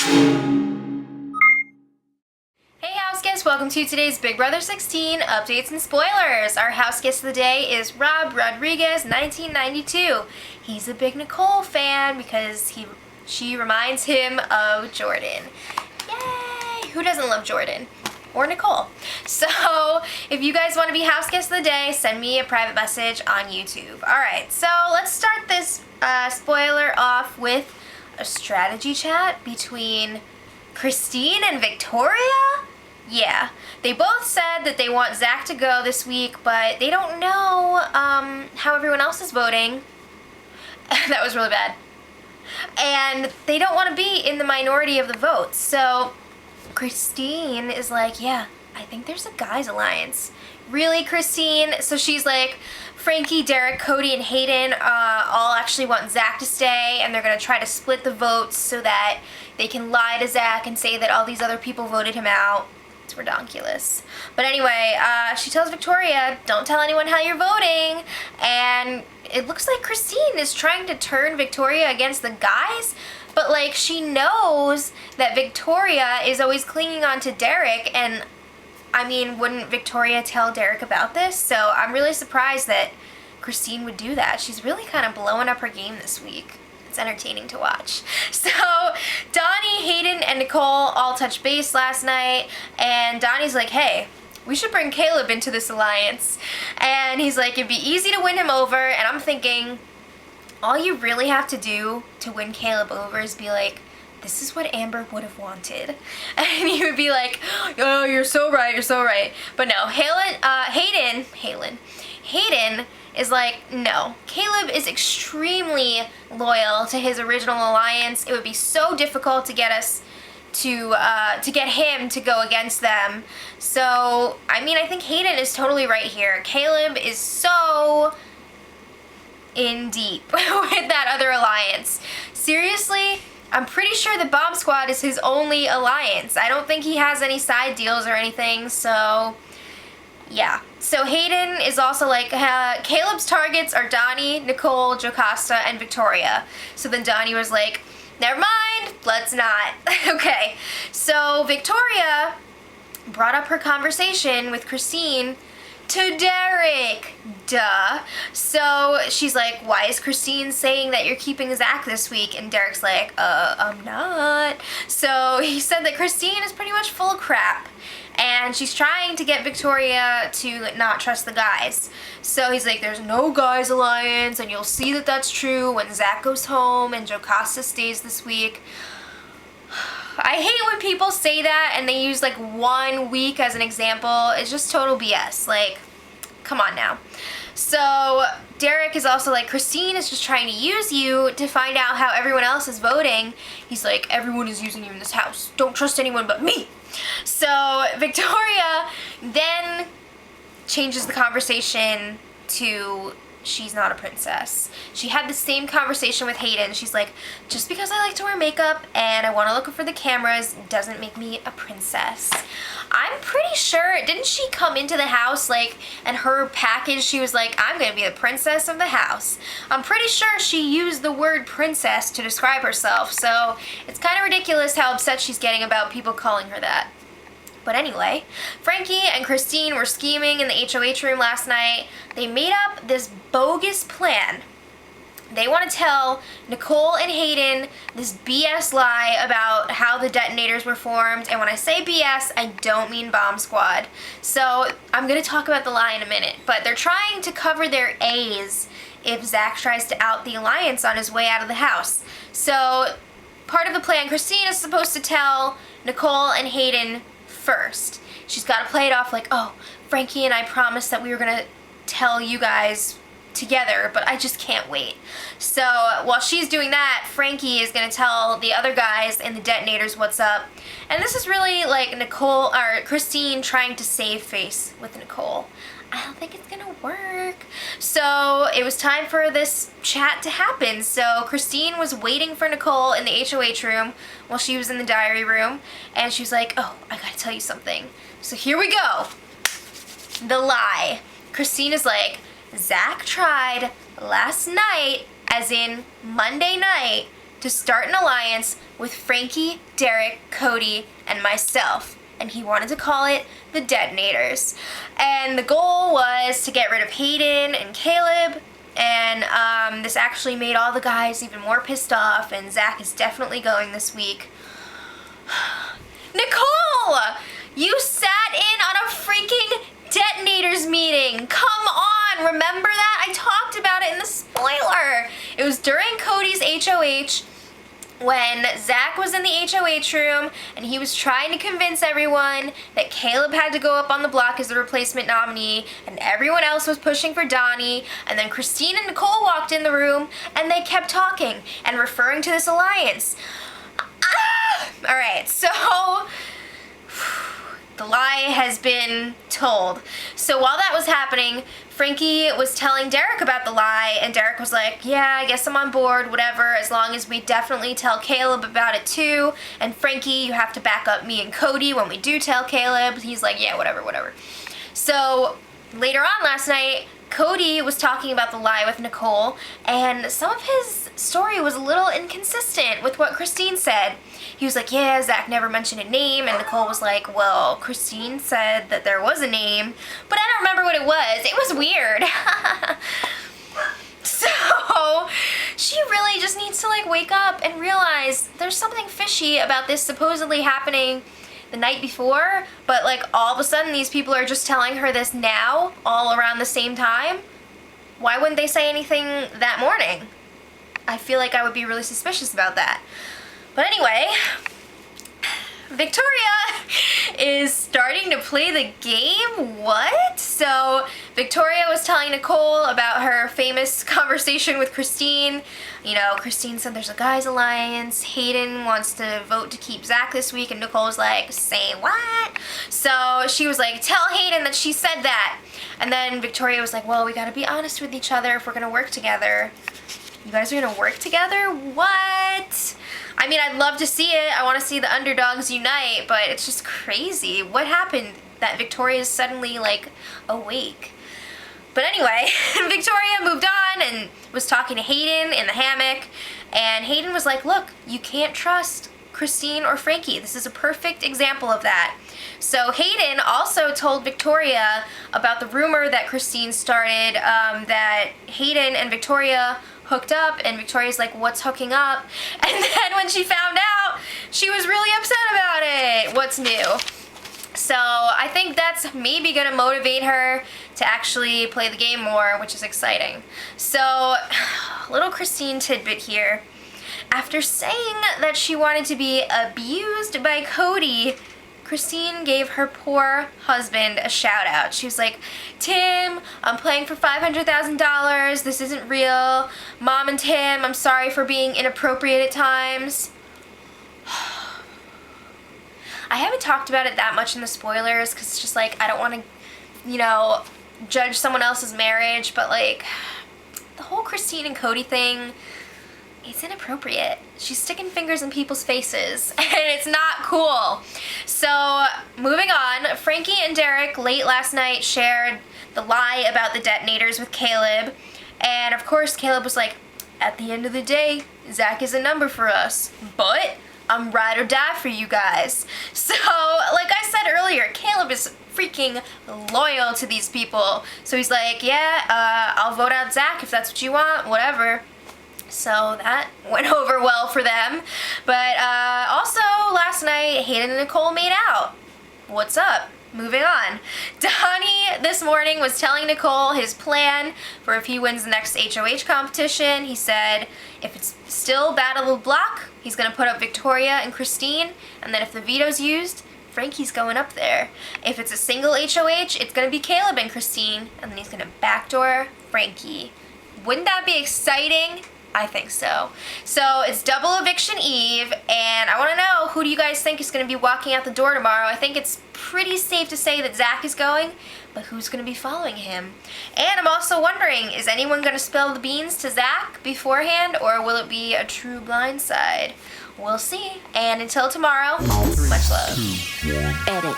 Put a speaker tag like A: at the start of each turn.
A: Hey house guests, welcome to today's Big Brother 16 updates and spoilers. Our house guest of the day is Rob Rodriguez, 1992. He's a big Nicole fan because she reminds him of Jordan. Yay! Who doesn't love Jordan? Or Nicole. So, if you guys want to be house guest of the day, send me a private message on YouTube. Alright, so let's start this spoiler off with a strategy chat between Christine and Victoria? Yeah, they both said that they want Zach to go this week, but they don't know how everyone else is voting. That was really bad. And they don't want to be in the minority of the votes. So Christine is like, yeah, I think there's a guys alliance. Really, Christine? So she's like, Frankie, Derek, Cody, and Hayden all actually want Zach to stay, and they're going to try to split the votes so that they can lie to Zach and say that all these other people voted him out. It's redonkulous. But anyway, she tells Victoria, don't tell anyone how you're voting, and it looks like Christine is trying to turn Victoria against the guys, but like she knows that Victoria is always clinging on to Derek, and I mean, wouldn't Victoria tell Derek about this? So I'm really surprised that Christine would do that. She's really kind of blowing up her game this week. It's entertaining to watch. So Donnie, Hayden, and Nicole all touched base last night, and Donnie's like, hey, we should bring Caleb into this alliance. And he's like, it'd be easy to win him over, and I'm thinking, all you really have to do to win Caleb over is be like, this is what Amber would have wanted. And he would be like, oh, you're so right, you're so right. But no, Hayden is like, no. Caleb is extremely loyal to his original alliance. It would be so difficult to get us to get him to go against them. So, I mean, I think Hayden is totally right here. Caleb is so in deep with that other alliance. Seriously? I'm pretty sure the Bomb Squad is his only alliance. I don't think he has any side deals or anything, so yeah. So Hayden is also like, Caleb's targets are Donnie, Nicole, Jocasta, and Victoria. So then Donnie was like, never mind, let's not. Okay, so Victoria brought up her conversation with Christine to Derek. Duh. So she's like, why is Christine saying that you're keeping Zach this week? And Derek's like, I'm not. So he said that Christine is pretty much full of crap, and she's trying to get Victoria to not trust the guys. So he's like, there's no guys alliance, and you'll see that that's true when Zach goes home and Jocasta stays this week. I hate when people say that and they use like 1 week as an example. It's just total BS. Like, come on now. So Derek is also like, Christine is just trying to use you to find out how everyone else is voting. He's like, everyone is using you in this house. Don't trust anyone but me. So Victoria then changes the conversation to, she's not a princess. She had the same conversation with Hayden. She's like, just because I like to wear makeup and I want to look for the cameras doesn't make me a princess. I'm pretty sure, didn't she come into the house like, and her package, she was like, I'm going to be the princess of the house. I'm pretty sure she used the word princess to describe herself, so it's kind of ridiculous how upset she's getting about people calling her that. But anyway, Frankie and Christine were scheming in the HOH room last night. They made up this bogus plan. They want to tell Nicole and Hayden this BS lie about how the detonators were formed. And when I say BS, I don't mean Bomb Squad. So I'm going to talk about the lie in a minute. But they're trying to cover their A's if Zach tries to out the alliance on his way out of the house. So part of the plan, Christine is supposed to tell Nicole and Hayden first. She's got to play it off like, oh, Frankie and I promised that we were going to tell you guys together, but I just can't wait. So while she's doing that, Frankie is going to tell the other guys and the detonators what's up. And this is really like Nicole or Christine trying to save face with Nicole. I don't think it's gonna work. So it was time for this chat to happen. So Christine was waiting for Nicole in the HOH room while she was in the diary room, and she was like, oh, I gotta tell you something. So here we go. The lie. Christine is like, Zach tried last night, as in Monday night, to start an alliance with Frankie, Derek, Cody, and myself. And he wanted to call it the Detonators. And the goal was to get rid of Hayden and Caleb. And this actually made all the guys even more pissed off. And Zach is definitely going this week. Nicole! You sat in on a freaking Detonators meeting. Come on, remember that? I talked about it in the spoiler. It was during Cody's HOH when Zach was in the HOH room and he was trying to convince everyone that Caleb had to go up on the block as the replacement nominee, and everyone else was pushing for Donnie, and then Christine and Nicole walked in the room and they kept talking and referring to this alliance. Alright, so the lie has been told. So while that was happening, Frankie was telling Derek about the lie, and Derek was like, yeah, I guess I'm on board, whatever, as long as we definitely tell Caleb about it too. And Frankie, you have to back up me and Cody when we do tell Caleb. He's like, yeah, whatever. So later on last night, Cody was talking about the lie with Nicole, and some of his story was a little inconsistent with what Christine said. He was like, yeah, Zach never mentioned a name, and Nicole was like, well, Christine said that there was a name, but I don't remember what it was. It was weird. So she really just needs to like wake up and realize there's something fishy about this supposedly happening the night before, but like all of a sudden these people are just telling her this now, all around the same time. Why wouldn't they say anything that morning? I feel like I would be really suspicious about that. But anyway, Victoria is starting to play the game? What? So Victoria was telling Nicole about her famous conversation with Christine. You know, Christine said there's a guys alliance. Hayden wants to vote to keep Zach this week, and Nicole was like, say what? So she was like, tell Hayden that she said that. And then Victoria was like, well, we gotta be honest with each other if we're gonna work together. You guys are gonna work together? What? I mean, I'd love to see it. I want to see the underdogs unite, but it's just crazy. What happened that Victoria is suddenly, like, awake? But anyway, Victoria moved on and was talking to Hayden in the hammock, and Hayden was like, look, you can't trust Christine or Frankie. This is a perfect example of that. So Hayden also told Victoria about the rumor that Christine started, that Hayden and Victoria hooked up, and Victoria's like, what's hooking up? And then when she found out, she was really upset about it. What's new? So I think that's maybe gonna motivate her to actually play the game more, which is exciting. So, little Christine tidbit here. After saying that she wanted to be abused by Cody, Christine gave her poor husband a shout out. She was like, Tim, I'm playing for $500,000. This isn't real. Mom and Tim, I'm sorry for being inappropriate at times. I haven't talked about it that much in the spoilers because it's just like, I don't want to, you know, judge someone else's marriage, but like, the whole Christine and Cody thing, it's inappropriate. She's sticking fingers in people's faces, and it's not cool. So, moving on, Frankie and Derek late last night shared the lie about the detonators with Caleb, and of course Caleb was like, at the end of the day, Zach is a number for us, but I'm ride or die for you guys. So, like I said earlier, Caleb is freaking loyal to these people. So he's like, yeah, I'll vote out Zach if that's what you want, whatever. So that went over well for them. But also last night, Hayden and Nicole made out. What's up? Moving on. Donnie this morning was telling Nicole his plan for if he wins the next HOH competition. He said if it's still Battle of the Block, he's going to put up Victoria and Christine, and then if the veto's used, Frankie's going up there. If it's a single HOH, it's going to be Caleb and Christine, and then he's going to backdoor Frankie. Wouldn't that be exciting? I think so. So it's double eviction eve, and I want to know, who do you guys think is going to be walking out the door tomorrow? I think it's pretty safe to say that Zach is going, but who's going to be following him? And I'm also wondering, is anyone going to spill the beans to Zach beforehand, or will it be a true blindside? We'll see. And until tomorrow, much love.
B: Edit.